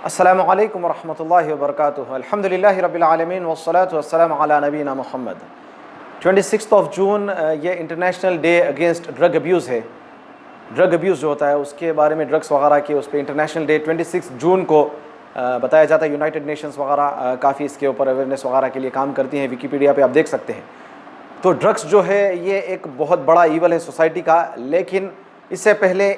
अस्सलामु अलैकुम वरहमतुल्लाहि वबरकातुहू। अल्हम्दुलिल्लाहि रब्बिल आलमीन वस्सलातु वस्सलामु अला नबीना मुहम्मद। 26 जून ये international day against drug abuse है। ड्रग अब्यूज़ जो होता है उसके बारे में, ड्रग्स वगैरह के, उस पर इंटरनेशनल डे 26 जून को बताया जाता है। यूनाइटेड नेशंस वगैरह काफ़ी इसके ऊपर अवेयरनेस वगैरह के लिए काम करती हैं। विकीपीडिया पे आप देख सकते हैं। तो ड्रग्स जो है ये एक बहुत बड़ा ईवल है सोसाइटी का, लेकिन इससे पहले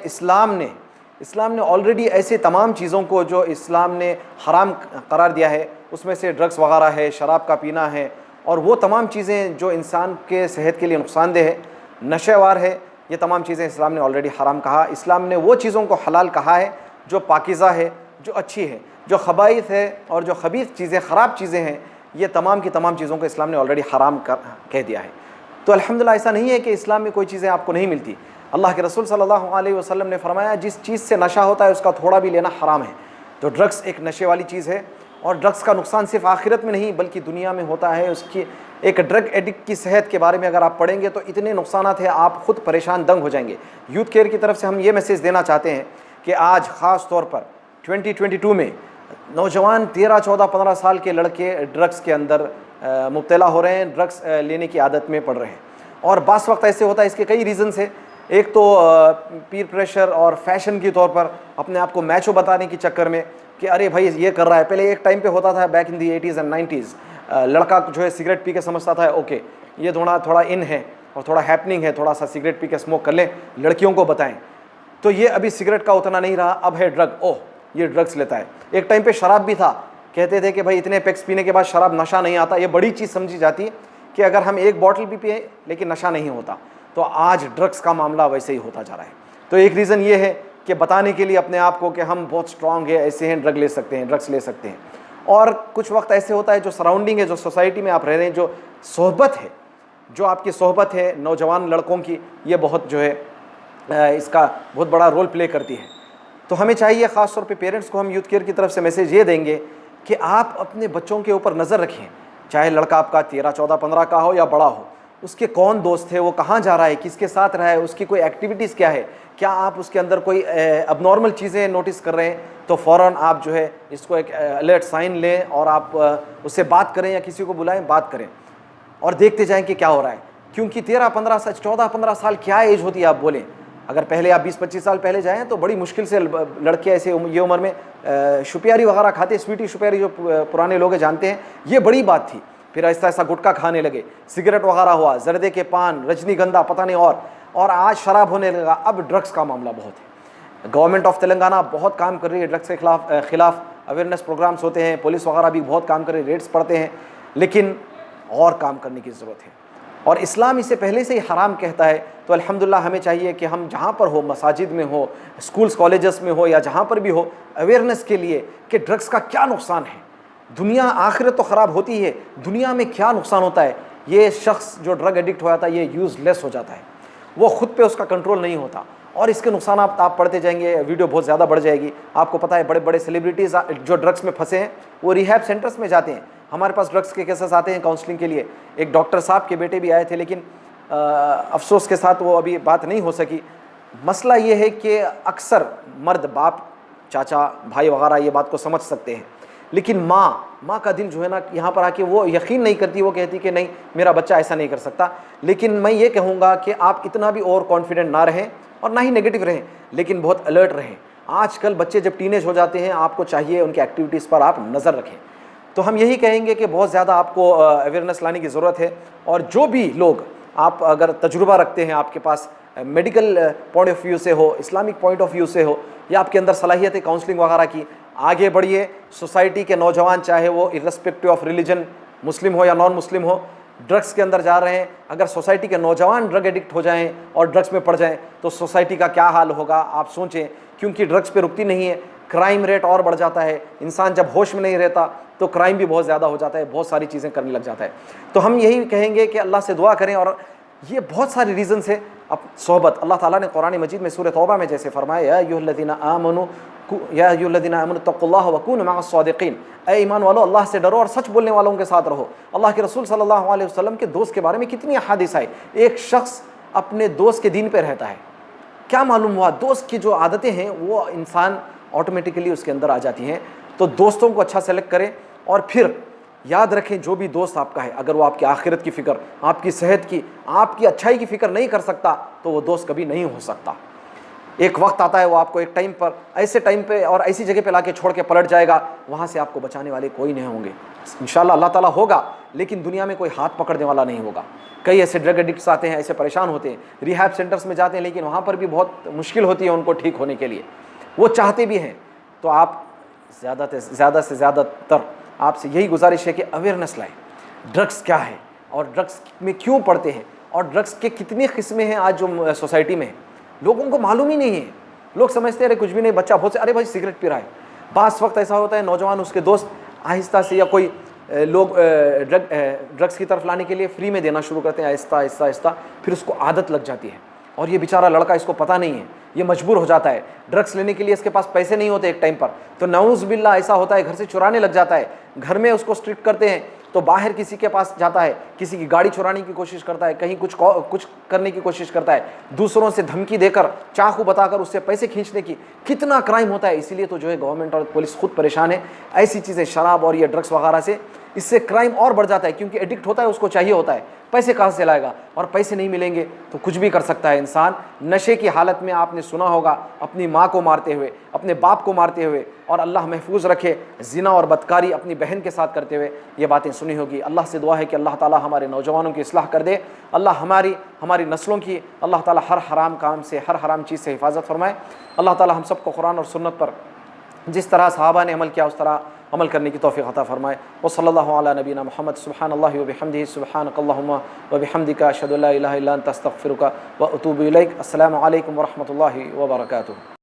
इस्लाम ने ऑलरेडी ऐसे तमाम चीज़ों को जो इस्लाम ने हराम करार दिया है, उसमें से ड्रग्स वगैरह है, शराब का पीना है, और वो तमाम चीज़ें जो इंसान के सेहत के लिए नुकसानदेह है, नशेवार है, ये तमाम चीज़ें इस्लाम ने ऑलरेडी हराम कहा। इस्लाम ने वो चीज़ों को हलाल कहा है जो पाकीज़ा है, जो अच्छी है। जो खबाइथ है और जो खबीथ चीज़ें, ख़राब चीज़ें हैं, ये तमाम की तमाम चीज़ों को इस्लाम ने ऑलरेडी हराम कह दिया है। तो अल्हम्दुलिल्लाह ऐसा नहीं है कि इस्लाम में कोई चीज़ें आपको नहीं मिलती। अल्लाह के रसूल सल्लल्लाहु अलैहि वसल्लम ने फरमाया, जिस चीज़ से नशा होता है उसका थोड़ा भी लेना हराम है। तो ड्रग्स एक नशे वाली चीज़ है, और ड्रग्स का नुकसान सिर्फ आखिरत में नहीं बल्कि दुनिया में होता है। उसकी एक ड्रग एडिक्ट की सेहत के बारे में अगर आप पढ़ेंगे तो इतने नुकसानात हैं, आप खुद परेशान दंग हो जाएंगे। यूथ केयर की तरफ से हम ये मैसेज देना चाहते हैं कि आज ख़ास तौर पर 2022 में नौजवान 13, 14, 15 साल के लड़के ड्रग्स के अंदर मुब्तला हो रहे हैं, ड्रग्स लेने की आदत में पड़ रहे हैं। और बास वक्त ऐसे होता है, इसके कई रीज़न्स हैं। एक तो पीर प्रेशर और फैशन के तौर पर अपने आप को मैचो बताने के चक्कर में कि अरे भाई ये कर रहा है। पहले एक टाइम पे होता था, back in the 80s and 90s, लड़का जो है सिगरेट पी के समझता था ओके ये थोड़ा इन है और थोड़ा हैपनिंग है, थोड़ा सा सिगरेट पी के स्मोक कर लें, लड़कियों को बताएं। तो ये अभी सिगरेट का उतना नहीं रहा, अब है ड्रग। ओह ये ड्रग्स लेता है। एक टाइम पे शराब भी था, कहते थे कि भाई इतने पैक्स पीने के बाद शराब नशा नहीं आता। ये बड़ी चीज़ समझी जाती कि अगर हम एक बॉटल भी पिए लेकिन नशा नहीं होता। तो आज ड्रग्स का मामला वैसे ही होता जा रहा है। तो एक रीज़न ये है कि बताने के लिए अपने आप को कि हम बहुत स्ट्रांग है, ऐसे हैं, ड्रग ले सकते हैं, ड्रग्स ले सकते हैं। और कुछ वक्त ऐसे होता है, जो सराउंडिंग है, जो सोसाइटी में आप रह रहे हैं, जो सोहबत है, जो आपकी सोहबत है नौजवान लड़कों की, ये बहुत जो है इसका बहुत बड़ा रोल प्ले करती है। तो हमें चाहिए, ख़ास तौर पे पेरेंट्स को हम यूथ केयर की तरफ से मैसेज ये देंगे कि आप अपने बच्चों के ऊपर नज़र रखें। चाहे लड़का आपका 13, 14, 15 का हो या बड़ा हो, उसके कौन दोस्त है, वो कहाँ जा रहा है, किसके साथ रहा है, उसकी कोई एक्टिविटीज़ क्या है। क्या आप उसके अंदर कोई अबनॉर्मल चीज़ें नोटिस कर रहे हैं तो फ़ौरन आप जो है इसको एक अलर्ट साइन लें और आप उससे बात करें या किसी को बुलाएं, बात करें और देखते जाएं कि क्या हो रहा है। क्योंकि 13, 15, 14, 15 साल क्या एज होती है आप बोलें। अगर पहले आप 20-25 साल पहले जाएँ तो बड़ी मुश्किल से लड़के ऐसे ये उम्र में शुपियारी वगैरह खाते, स्वीटी शुपियारी जो पुराने लोग जानते हैं, ये बड़ी बात थी। फिर ऐसा ऐसा गुटखा खाने लगे, सिगरेट वगैरह हुआ, जर्दे के पान, रजनीगंधा, पता नहीं और आज शराब होने लगा। अब ड्रग्स का मामला बहुत है। गवर्नमेंट ऑफ तेलंगाना बहुत काम कर रही है ड्रग्स के खिलाफ अवेयरनेस प्रोग्राम्स होते हैं, पुलिस वगैरह भी बहुत काम कर रही है, रेड्स पड़ते हैं, लेकिन और काम करने की ज़रूरत है। और इस्लाम इसे पहले से ही हराम कहता है। तो अल्हम्दुलिल्लाह हमें चाहिए कि हम जहाँ पर हो, मसाजिद में हो, स्कूल्स कॉलेजेस में हो या जहाँ पर भी हो, अवेयरनेस के लिए कि ड्रग्स का क्या नुकसान है। दुनिया आखिरत तो ख़राब होती है, दुनिया में क्या नुकसान होता है। ये शख्स जो ड्रग एडिक्ट हो जाता है, ये यूज़लेस हो जाता है, वो खुद पे उसका कंट्रोल नहीं होता, और इसके नुकसान आप पढ़ते जाएंगे, वीडियो बहुत ज़्यादा बढ़ जाएगी। आपको पता है बड़े बड़े सेलिब्रिटीज़ जो ड्रग्स में फंसे हैं वो रिहैब सेंटर्स में जाते हैं। हमारे पास ड्रग्स के केसेस आते हैं काउंसलिंग के लिए। एक डॉक्टर साहब के बेटे भी आए थे, लेकिन अफसोस के साथ वो अभी बात नहीं हो सकी। मसला ये है कि अक्सर मर्द, बाप, चाचा, भाई वगैरह ये बात को समझ सकते हैं, लेकिन माँ का दिल जो है ना, यहाँ पर आके वो यकीन नहीं करती। वो कहती कि नहीं मेरा बच्चा ऐसा नहीं कर सकता। लेकिन मैं ये कहूँगा कि आप इतना भी ओवर कॉन्फिडेंट ना रहें और ना ही नेगेटिव रहें, लेकिन बहुत अलर्ट रहें। आजकल बच्चे जब टीनेज हो जाते हैं, आपको चाहिए उनकी एक्टिविटीज़ पर आप नज़र रखें। तो हम यही कहेंगे कि बहुत ज़्यादा आपको अवेयरनेस लाने की ज़रूरत है। और जो भी लोग, आप अगर तजुर्बा रखते हैं, आपके पास मेडिकल पॉइंट ऑफ व्यू से हो, इस्लामिक पॉइंट ऑफ व्यू से हो, या आपके अंदर सलाहियत है काउंसलिंग वगैरह की, आगे बढ़िए। सोसाइटी के नौजवान, चाहे वो इर्रेस्पेक्टिव ऑफ रिलीजन, मुस्लिम हो या नॉन मुस्लिम हो, ड्रग्स के अंदर जा रहे हैं। अगर सोसाइटी के नौजवान ड्रग एडिक्ट हो जाएं और ड्रग्स में पड़ जाएं तो सोसाइटी का क्या हाल होगा आप सोचें। क्योंकि ड्रग्स पे रुकती नहीं है, क्राइम रेट और बढ़ जाता है। इंसान जब होश में नहीं रहता तो क्राइम भी बहुत ज़्यादा हो जाता है, बहुत सारी चीज़ें करने लग जाता है। तो हम यही कहेंगे कि अल्लाह से दुआ करें। और ये बहुत सारी रीज़न्स है। अब सोहबत, अल्लाह ताला ने कुरान मजीद में सूरह तौबा में जैसे फरमाया, या अय्युहल्लज़ीना आमनू तक़ुल्लाह वकूनू मअस सादिक़ीन, ऐ ईमान वालों अल्लाह से डरो और सच बोलने वालों के साथ रहो। अल्लाह के रसूल सल्लल्लाहु अलैहि वसल्लम के दोस्त के बारे में कितनी अहादीस आई। एक शख्स अपने दोस्त के दीन पर रहता है, क्या मालूम हुआ दोस्त की जो आदतें हैं वो इंसान ऑटोमेटिकली उसके अंदर आ जाती हैं। तो दोस्तों को अच्छा सेलेक्ट करें और फिर याद रखें जो भी दोस्त आपका है, अगर वो आपकी आखिरत की फ़िक्र, आपकी सेहत की, आपकी अच्छाई की फ़िक्र नहीं कर सकता तो वो दोस्त कभी नहीं हो सकता। एक वक्त आता है वो आपको एक टाइम पर, ऐसे टाइम पे और ऐसी जगह पे लाके छोड़ के पलट जाएगा, वहाँ से आपको बचाने वाले कोई नहीं होंगे। इंशाल्लाह अल्लाह ताला होगा, लेकिन दुनिया में कोई हाथ पकड़ने वाला नहीं होगा। कई ऐसे ड्रग एडिक्ट्स आते हैं, ऐसे परेशान होते हैं, रिहैब सेंटर्स में जाते हैं, लेकिन वहाँ पर भी बहुत मुश्किल होती है उनको ठीक होने के लिए, वो चाहते भी हैं। तो आप ज़्यादा से ज़्यादातर आपसे यही गुजारिश है कि अवेयरनेस लाएँ, ड्रग्स क्या है और ड्रग्स में क्यों पड़ते हैं और ड्रग्स के कितनी किस्में हैं आज जो सोसाइटी में है, लोगों को मालूम ही नहीं है। लोग समझते हैं अरे कुछ भी नहीं, बच्चा बहुत से अरे भाई सिगरेट पी रहा है। बास वक्त ऐसा होता है नौजवान उसके दोस्त आहिस्ता से या कोई लोग ड्रग्स की तरफ लाने के लिए फ्री में देना शुरू करते हैं, आहिस्ता आहिस्ता आहिस्ता, फिर उसको आदत लग जाती है और ये बेचारा लड़का, इसको पता नहीं है, ये मजबूर हो जाता है ड्रग्स लेने के लिए। इसके पास पैसे नहीं होते एक टाइम पर, तो नऊज़ बिल्लाह ऐसा होता है घर से चुराने लग जाता है। घर में उसको स्ट्रिक्ट करते हैं तो बाहर किसी के पास जाता है, किसी की गाड़ी चुराने की कोशिश करता है, कहीं कुछ करने की कोशिश करता है, दूसरों से धमकी देकर, चाकू बताकर उससे पैसे खींचने की, कितना क्राइम होता है। इसीलिए तो जो है गवर्नमेंट और पुलिस खुद परेशान है ऐसी चीज़ें, शराब और ये ड्रग्स वगैरह से। इससे क्राइम और बढ़ जाता है क्योंकि एडिक्ट होता है, उसको चाहिए होता है, पैसे कहाँ से लाएगा, और पैसे नहीं मिलेंगे तो कुछ भी कर सकता है इंसान। नशे की हालत में आपने सुना होगा अपनी माँ को मारते हुए, अपने बाप को मारते हुए, और अल्लाह महफूज रखे जिना और बदकारी अपनी बहन के साथ करते हुए, ये बातें सुनी होगी। अल्लाह से दुआ है कि अल्लाह ताला हमारे नौजवानों की इस्लाह कर दे, अल्लाह हमारी नस्लों की अल्लाह ताला हर हराम काम से, हर हराम चीज़ से हिफाजत फरमाए। अल्लाह ताला हम सबको कुरान और सुन्नत पर जिस तरह सहाबा ने अमल किया उस तरह अमल करने की तौफीक अता फरमाए। व सल्लल्लाहु अला नबीना मुहम्मद सुब्हानल्लाहि व बिहम्दिही सुब्हानकल्लाहुम्मा व बिहम्दिका अशहदु अल्ला इलाहा इल्ला अंता अस्तगफिरुका व अतूबु इलैक। अस्सलामु अलैकुम व रहमतुल्लाहि व बरकातुहू।